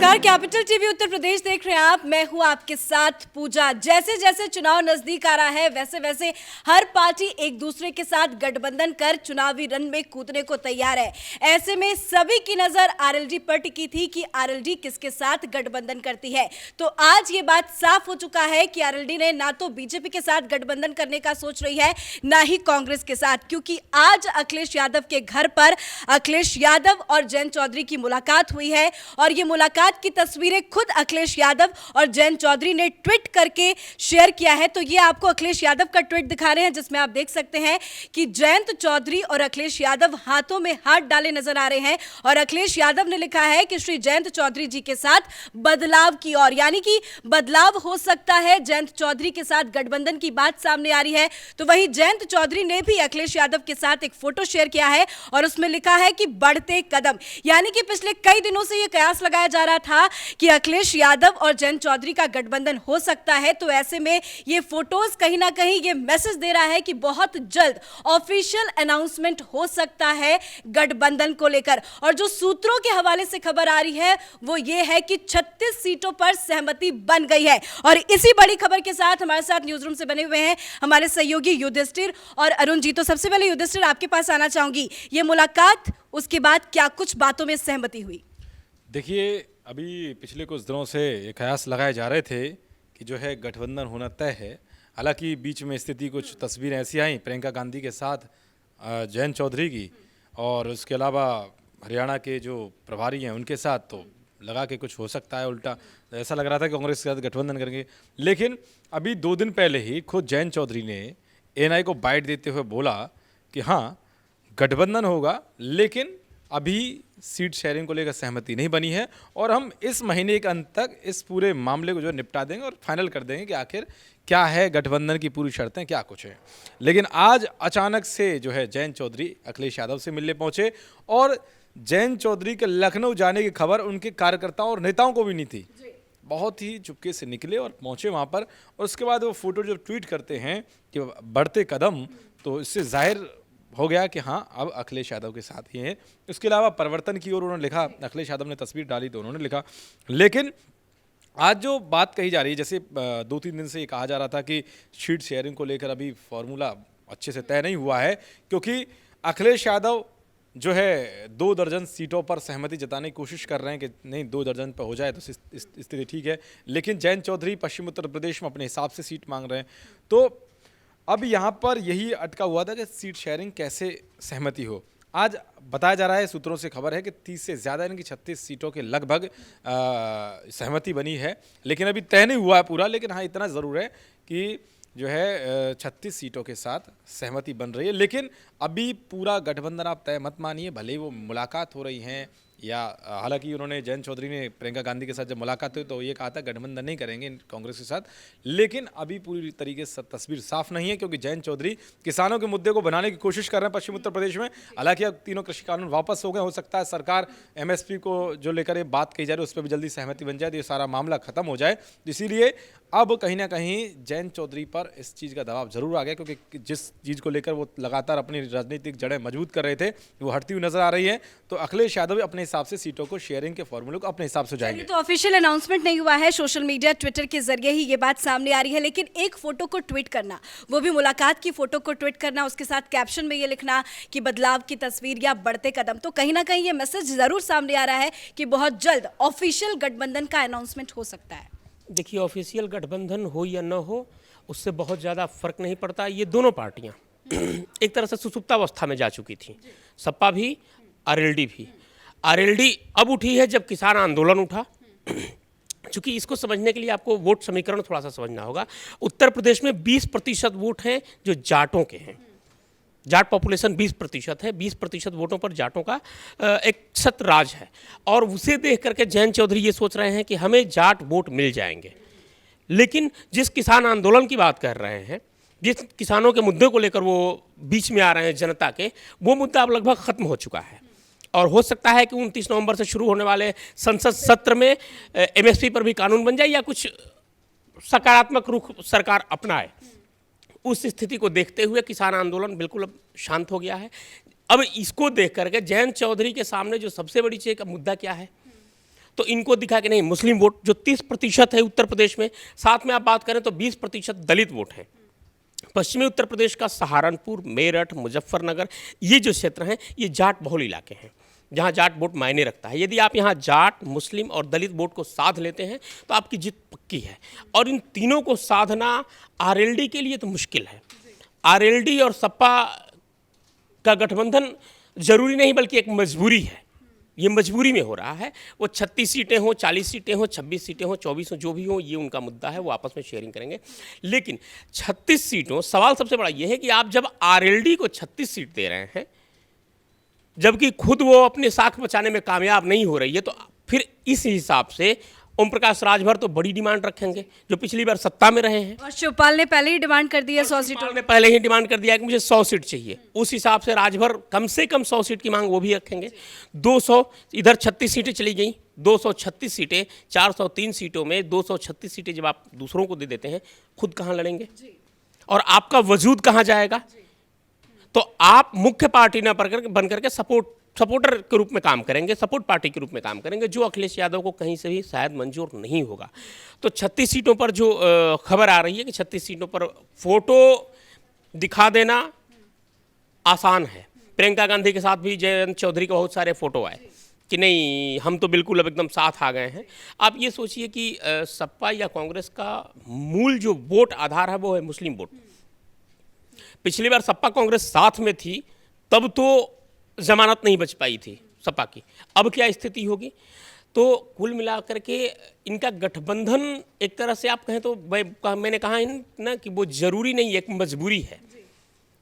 नमस्कार, capital TV Uttar Pradesh देख रहे हैं आप। मैं हूं आपके साथ पूजा। जैसे जैसे चुनाव नजदीक आ रहा है वैसे वैसे हर पार्टी एक दूसरे के साथ गठबंधन कर चुनावी रण में कूदने को तैयार है। ऐसे में सभी की नजर आरएलडी पर टिकी थी कि आरएलडी किसके साथ गठबंधन करती है। तो आज ये बात साफ हो चुका है कि आरएलडी ने ना तो बीजेपी के साथ गठबंधन करने का सोच रही है, ना ही कांग्रेस के साथ, क्योंकि आज अखिलेश यादव के घर पर अखिलेश यादव और जयंत चौधरी की मुलाकात हुई है और ये मुलाकात की तस्वीरें खुद अखिलेश यादव और जयंत चौधरी ने ट्वीट करके शेयर किया है। तो ये आपको अखिलेश यादव का ट्वीट दिखा रहे हैं, जिसमें आप देख सकते हैं कि जयंत चौधरी और अखिलेश यादव हाथों में हाथ डाले नजर आ रहे हैं और अखिलेश यादव ने लिखा है कि श्री जयंत चौधरी जी के साथ बदलाव की ओर, यानी कि बदलाव हो सकता है। जयंत चौधरी के साथ गठबंधन की बात सामने आ रही है। तो वहीं जयंत चौधरी ने भी अखिलेश यादव के साथ एक फोटो शेयर किया है और उसमें लिखा है कि बढ़ते कदम, यानी कि पिछले कई दिनों से यह कयास लगाया जा रहा था कि अखिलेश यादव और जयंत चौधरी का गठबंधन हो सकता है। तो ऐसे में ये फोटोज कहीं ना कहीं ये मैसेज दे रहा है कि बहुत जल्द ऑफिशियल अनाउंसमेंट हो सकता है गठबंधन को लेकर। और जो सूत्रों के हवाले से खबर आ रही है वो ये है कि 36 सीटों पर सहमति बन गई है। और इसी बड़ी खबर के साथ हमारे साथ न्यूज रूम से बने हुए हैं हमारे सहयोगी युधिष्ठिर और अरुण जी। तो सबसे पहले युधिष्ठिर, आपके पास आना चाहूंगी, ये मुलाकात, उसके बाद क्या कुछ बातों में सहमति हुई? देखिए, अभी पिछले कुछ दिनों से ये कयास लगाए जा रहे थे कि जो है गठबंधन होना तय है। हालांकि बीच में स्थिति कुछ तस्वीरें ऐसी आई प्रियंका गांधी के साथ जयंत चौधरी की, और उसके अलावा हरियाणा के जो प्रभारी हैं उनके साथ, तो लगा कि कुछ हो सकता है उल्टा। ऐसा लग रहा था कि कांग्रेस के साथ गठबंधन करेंगे। लेकिन अभी 2 दिन पहले ही खुद जयंत चौधरी ने एएनआई को बाइट देते हुए बोला कि हाँ, गठबंधन होगा, लेकिन अभी सीट शेयरिंग को लेकर सहमति नहीं बनी है और हम इस महीने के अंत तक इस पूरे मामले को जो निपटा देंगे और फाइनल कर देंगे कि आखिर क्या है गठबंधन की पूरी शर्तें, क्या कुछ है। लेकिन आज अचानक से जो है जयंत चौधरी अखिलेश यादव से मिलने पहुंचे और जयंत चौधरी के लखनऊ जाने की खबर उनके कार्यकर्ताओं और नेताओं को भी नहीं थी। बहुत ही चुपके से निकले और पहुंचे वहां पर, और उसके बाद वो फोटो जो ट्वीट करते हैं कि बढ़ते कदम, तो इससे जाहिर हो गया कि हाँ, अब अखिलेश यादव के साथ ही हैं। उसके अलावा परिवर्तन की ओर उन्होंने लिखा, अखिलेश यादव ने तस्वीर डाली तो उन्होंने लिखा। लेकिन आज जो बात कही जा रही है, जैसे 2-3 दिन से ये कहा जा रहा था कि सीट शेयरिंग को लेकर अभी फॉर्मूला अच्छे से तय नहीं हुआ है, क्योंकि अखिलेश यादव जो है 2 दर्जन सीटों पर सहमति जताने की कोशिश कर रहे हैं कि नहीं 2 दर्जन पर हो जाए तो स्थिति ठीक है। लेकिन जयंत चौधरी पश्चिम उत्तर प्रदेश में अपने हिसाब से सीट मांग रहे हैं। तो अब यहाँ पर यही अटका हुआ था कि सीट शेयरिंग कैसे सहमति हो। आज बताया जा रहा है, सूत्रों से खबर है कि 30 से ज़्यादा यानी कि 36 सीटों के लगभग सहमति बनी है। लेकिन अभी तय नहीं हुआ है पूरा, लेकिन हाँ, इतना ज़रूर है कि जो है 36 सीटों के साथ सहमति बन रही है। लेकिन अभी पूरा गठबंधन आप तय मत मानिए, भले ही वो मुलाकात हो रही हैं या हालांकि उन्होंने जयंत चौधरी ने प्रियंका गांधी के साथ जब मुलाकात हुई तो ये कहा था गठबंधन नहीं करेंगे कांग्रेस के साथ। लेकिन अभी पूरी तरीके से तस्वीर साफ नहीं है, क्योंकि जयंत चौधरी किसानों के मुद्दे को बनाने की कोशिश कर रहे हैं पश्चिम उत्तर प्रदेश में। हालांकि अब 3 कृषि कानून वापस हो गए, हो सकता है सरकार एमएसपी को जो लेकर ये बात कही जा रही है उस पर भी जल्दी सहमति बन जाए तो ये सारा मामला खत्म हो जाए। इसीलिए अब कहीं ना कहीं जयंत चौधरी पर इस चीज़ का दबाव जरूर आ गया, क्योंकि जिस चीज़ को लेकर वो लगातार अपनी राजनीतिक जड़ें मजबूत कर रहे थे वो हटती हुई नजर आ रही है। तो अखिलेश यादव अपने हिसाब से सीटों को शेयरिंग के फॉर्मूले को अपने हिसाब से जाएंगे। तो ऑफिशियल अनाउंसमेंट नहीं हुआ है, सोशल मीडिया ट्विटर के जरिए ही ये बात सामने आ रही है। लेकिन एक फोटो को ट्वीट करना, वो भी मुलाकात की फोटो को ट्वीट करना, उसके साथ कैप्शन में ये लिखना कि बदलाव की तस्वीर या बढ़ते कदम, तो कहीं ना कहीं ये मैसेज जरूर सामने आ रहा है कि बहुत जल्द ऑफिशियल गठबंधन का अनाउंसमेंट हो सकता है। देखिए, ऑफिशियल गठबंधन हो या न हो उससे बहुत ज़्यादा फर्क नहीं पड़ता। ये दोनों पार्टियां एक तरह से सुसुप्तावस्था में जा चुकी थी, सपा भी, आरएलडी भी। आरएलडी अब उठी है जब किसान आंदोलन उठा। चूंकि इसको समझने के लिए आपको वोट समीकरण थोड़ा सा समझना होगा। उत्तर प्रदेश में 20% वोट हैं जो जाटों के हैं, जाट पॉपुलेशन 20% है। 20% वोटों पर जाटों का एक सत राज है, और उसे देख करके जयंत चौधरी ये सोच रहे हैं कि हमें जाट वोट मिल जाएंगे। लेकिन जिस किसान आंदोलन की बात कर रहे हैं, जिस किसानों के मुद्दे को लेकर वो बीच में आ रहे हैं जनता के, वो मुद्दा अब लगभग खत्म हो चुका है। और हो सकता है कि 29 नवंबर से शुरू होने वाले संसद सत्र में एमएसपी पर भी कानून बन जाए या कुछ सकारात्मक रुख सरकार अपनाए। उस स्थिति को देखते हुए किसान आंदोलन बिल्कुल अब शांत हो गया है। अब इसको देख करके जयंत चौधरी के सामने जो सबसे बड़ी चीज़ का मुद्दा क्या है, तो इनको दिखा कि नहीं मुस्लिम वोट जो 30% है उत्तर प्रदेश में, साथ में आप बात करें तो 20% दलित वोट है। पश्चिमी उत्तर प्रदेश का सहारनपुर, मेरठ, मुजफ्फरनगर ये जो क्षेत्र हैं ये जाट बहुल इलाके हैं जहाँ जाट वोट मायने रखता है। यदि आप यहाँ जाट, मुस्लिम और दलित वोट को साध लेते हैं तो आपकी जीत पक्की है। और इन तीनों को साधना आरएलडी के लिए तो मुश्किल है। आरएलडी और सपा का गठबंधन जरूरी नहीं बल्कि एक मजबूरी है। ये मजबूरी में हो रहा है। वो 36 सीटें हों, 40 सीटें हों, 26 सीटें हों, 24 हों, जो भी हों, ये उनका मुद्दा है, वो आपस में शेयरिंग करेंगे। लेकिन 36 सीटों, सवाल सबसे बड़ा ये है कि आप जब आरएलडी को 36 सीट दे रहे हैं जबकि खुद वो अपने साख बचाने में कामयाब नहीं हो रही है, तो फिर इस हिसाब से ओम प्रकाश राजभर तो बड़ी डिमांड रखेंगे जो पिछली बार सत्ता में रहे हैं। और शिवपाल ने पहले ही डिमांड कर दी है 100 सीटों शिवपाल ने पहले ही डिमांड कर दिया है कि मुझे 100 सीट चाहिए। उस हिसाब से राजभर कम से कम 100 सीट की मांग वो भी रखेंगे। 200 इधर 36 सीटें चली गई, 236 सीटें, 403 सीटों में 236 सीटें जब आप दूसरों को दे देते हैं, खुद कहाँ लड़ेंगे और आपका वजूद कहाँ जाएगा? तो आप मुख्य पार्टी न बन करके सपोर्टर के रूप में काम करेंगे, सपोर्ट पार्टी के रूप में काम करेंगे, जो अखिलेश यादव को कहीं से भी शायद मंजूर नहीं होगा। तो 36 सीटों पर जो खबर आ रही है कि 36 सीटों पर फोटो दिखा देना आसान है। प्रियंका गांधी के साथ भी जयंत चौधरी के बहुत सारे फोटो आए कि नहीं हम तो बिल्कुल अब एकदम साथ आ गए हैं। आप ये सोचिए कि सपा या कांग्रेस का मूल जो वोट आधार है वो है मुस्लिम वोट। पिछली बार सपा कांग्रेस साथ में थी तब तो जमानत नहीं बच पाई थी सपा की। अब क्या स्थिति होगी? तो कुल मिलाकर के इनका गठबंधन एक तरह से आप कहें तो मैंने कहा ना कि वो जरूरी नहीं, एक मजबूरी है।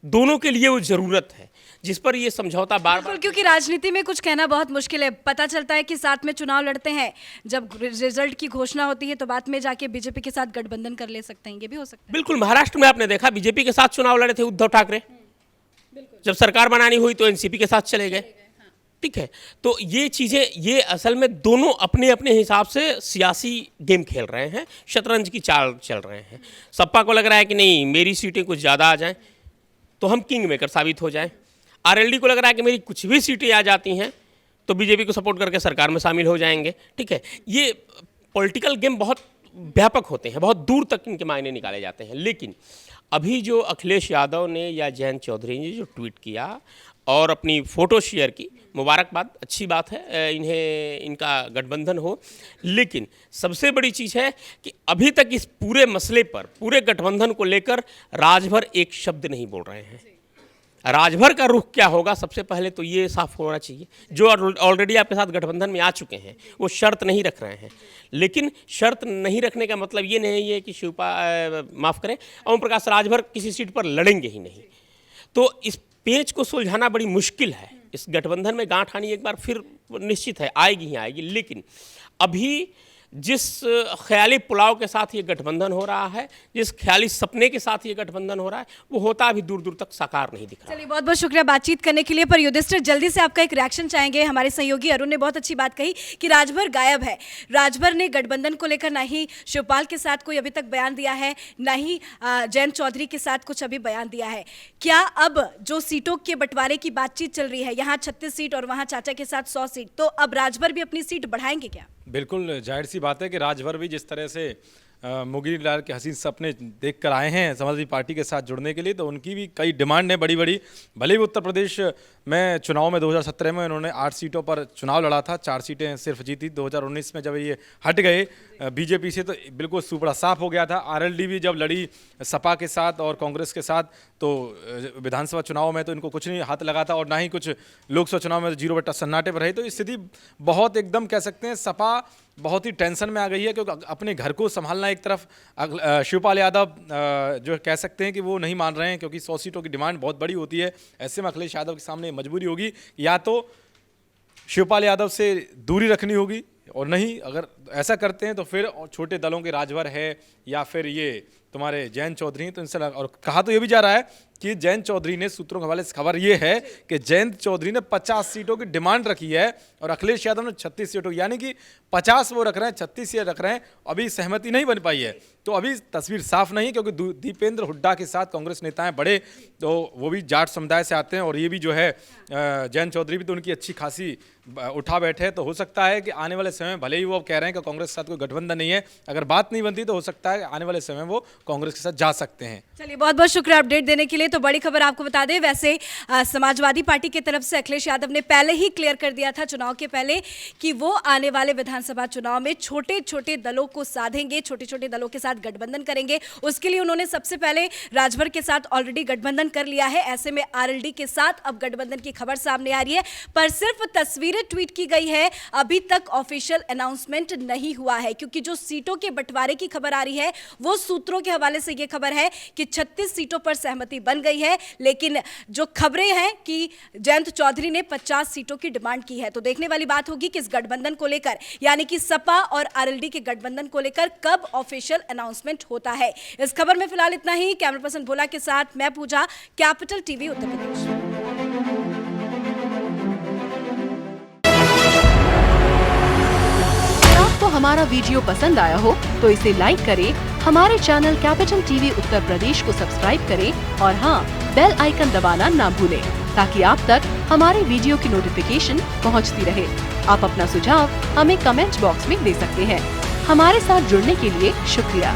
दोनों के लिए वो जरूरत है जिस पर ये समझौता बार बार, क्योंकि राजनीति में कुछ कहना बहुत मुश्किल है। पता चलता है कि साथ में चुनाव लड़ते हैं, जब रिजल्ट की घोषणा होती है तो बाद में जाके बीजेपी के साथ गठबंधन कर ले सकते हैं, ये भी हो सकता है। बिल्कुल, महाराष्ट्र में आपने देखा बीजेपी के साथ चुनाव लड़े थे उद्धव ठाकरे, जब सरकार बनानी हुई तो एनसीपी के साथ चले गए। ठीक है, तो ये चीजें, ये असल में दोनों अपने अपने हिसाब से सियासी गेम खेल रहे हैं, शतरंज की चाल चल रहे हैं। सपा को लग रहा है कि नहीं मेरी सीटें कुछ ज़्यादा आ जाएं तो हम किंग मेकर साबित हो जाएं। आरएलडी को लग रहा है कि मेरी कुछ भी सीटें आ जाती हैं तो बीजेपी को सपोर्ट करके सरकार में शामिल हो जाएंगे। ठीक है, ये पॉलिटिकल गेम बहुत व्यापक होते हैं, बहुत दूर तक इनके मायने निकाले जाते हैं। लेकिन अभी जो अखिलेश यादव ने या जयंत चौधरी ने जो ट्वीट किया और अपनी फ़ोटो शेयर की, मुबारकबाद, अच्छी बात है, इन्हें इनका गठबंधन हो। लेकिन सबसे बड़ी चीज़ है कि अभी तक इस पूरे मसले पर, पूरे गठबंधन को लेकर राजभर एक शब्द नहीं बोल रहे हैं। राजभर का रुख क्या होगा, सबसे पहले तो ये साफ होना चाहिए। जो ऑलरेडी आपके साथ गठबंधन में आ चुके हैं वो शर्त नहीं रख रहे हैं। लेकिन शर्त नहीं रखने का मतलब ये नहीं है कि माफ़ करें, ओम प्रकाश राजभर किसी सीट पर लड़ेंगे ही नहीं। तो इस पेच को सुलझाना बड़ी मुश्किल है। इस गठबंधन में गांठ आनी एक बार फिर निश्चित है, आएगी ही आएगी। लेकिन अभी जिस ख्याली पुलाव के साथ ये गठबंधन हो रहा है, जिस ख्याली सपने के साथ ये गठबंधन हो रहा है, वो होता अभी दूर दूर तक साकार नहीं दिख रहा। चलिए, बहुत बहुत शुक्रिया बातचीत करने के लिए। पर युधिष्ठिर, जल्दी से आपका एक रिएक्शन चाहेंगे। हमारे सहयोगी अरुण ने बहुत अच्छी बात कही कि राजभर गायब है। राजभर ने गठबंधन को लेकर ना ही शिवपाल के साथ कोई अभी तक बयान दिया है, ना ही जयंत चौधरी के साथ कुछ अभी बयान दिया है। क्या अब जो सीटों के बंटवारे की बातचीत चल रही है, यहाँ 36 सीट और वहाँ चाचा के साथ 100 सीट, तो अब राजभर भी अपनी सीट बढ़ाएंगे क्या? बिल्कुल जाहिर सी बात है कि राजभर भी जिस तरह से मुगीर लाल के हसीन सपने देख कर आए हैं समाजवादी पार्टी के साथ जुड़ने के लिए, तो उनकी भी कई डिमांड है बड़ी बड़ी। भले ही उत्तर प्रदेश में चुनाव में 2017 में उन्होंने 8 सीटों पर चुनाव लड़ा था, 4 सीटें सिर्फ जीती। 2019 में जब ये हट गए बीजेपी से तो बिल्कुल सुपड़ा साफ हो गया था। आरएलडी भी जब लड़ी सपा के साथ और कांग्रेस के साथ तो विधानसभा चुनाव में तो इनको कुछ नहीं हाथ लगा था और ना ही कुछ लोकसभा चुनाव में 0 सन्नाटे पर रही। तो स्थिति बहुत एकदम कह सकते हैं सपा बहुत ही टेंशन में आ गई है, क्योंकि अपने घर को संभालना एक तरफ, शिवपाल यादव जो कह सकते हैं कि वो नहीं मान रहे हैं क्योंकि 100 सीटों की डिमांड बहुत बड़ी होती है। ऐसे में अखिलेश यादव के सामने मजबूरी होगी या तो शिवपाल यादव से दूरी रखनी होगी, और नहीं अगर ऐसा करते हैं तो फिर छोटे दलों के राजभर है या फिर ये तुम्हारे जयंत चौधरी, तो इनसे और कहा तो ये भी जा रहा है कि जयंत चौधरी ने, सूत्रों के हवाले से खबर ये है कि जयंत चौधरी ने 50 सीटों की डिमांड रखी है और अखिलेश यादव ने 36 सीटों, यानी कि 50 वो रख रहे हैं, 36 ये रख रहे हैं। अभी सहमति नहीं बन पाई है, तो अभी तस्वीर साफ नहीं, क्योंकि दीपेंद्र हुड्डा के साथ कांग्रेस नेताएं बड़े, तो वो भी जाट समुदाय से आते हैं और ये भी जो है जयंत चौधरी भी, तो उनकी अच्छी खासी उठा बैठे। तो हो सकता है कि आने वाले समय में, भले ही वो कह रहे हैं कि कांग्रेस के साथ कोई गठबंधन नहीं है, अगर बात नहीं बनती तो हो सकता है आने वाले समय में वो कांग्रेस के साथ जा सकते हैं। चलिए, बहुत बहुत शुक्रिया अपडेट देने के लिए। तो बड़ी खबर आपको बता दें, वैसे समाजवादी पार्टी की तरफ से अखिलेश यादव ने पहले ही क्लियर कर दिया था चुनाव के पहले कि वो आने वाले विधानसभा चुनाव में छोटे छोटे दलों को साधेंगे, छोटे छोटे दलों के साथ गठबंधन करेंगे। उसके लिए उन्होंने सबसे पहले राजभर के साथ ऑलरेडी गठबंधन कर लिया है। ऐसे में आरएलडी के साथ अब गठबंधन की खबर सामने आ रही है, पर सिर्फ तस्वीरें ट्वीट की गई है, अभी तक ऑफिशियल अनाउंसमेंट नहीं हुआ है। क्योंकि जो सीटों के बंटवारे की खबर आ रही है, वो सूत्रों के हवाले से ये खबर है कि 36 सीटों पर सहमति बन गई है, लेकिन जो खबरें हैं कि जयंत चौधरी ने 50 सीटों की डिमांड की है। तो देखने वाली बात होगी कि इस गठबंधन को लेकर, यानी कि सपा और आरएलडी के गठबंधन को लेकर कब ऑफिशियल अनाउंसमेंट होता है। इस खबर में फिलहाल इतना ही। कैमरा पर्सन भोला के साथ मैं पूजा, कैपिटल टीवी उत्तर प्रदेश। आपको हमारा वीडियो पसंद आया हो तो इसे लाइक करें, हमारे channel capital TV Uttar Pradesh को सब्सक्राइब करें और हाँ, बेल आइकन दबाना ना भूलें ताकि आप तक हमारे वीडियो की नोटिफिकेशन पहुंचती रहे। आप अपना सुझाव हमें कमेंट बॉक्स में दे सकते हैं। हमारे साथ जुड़ने के लिए शुक्रिया।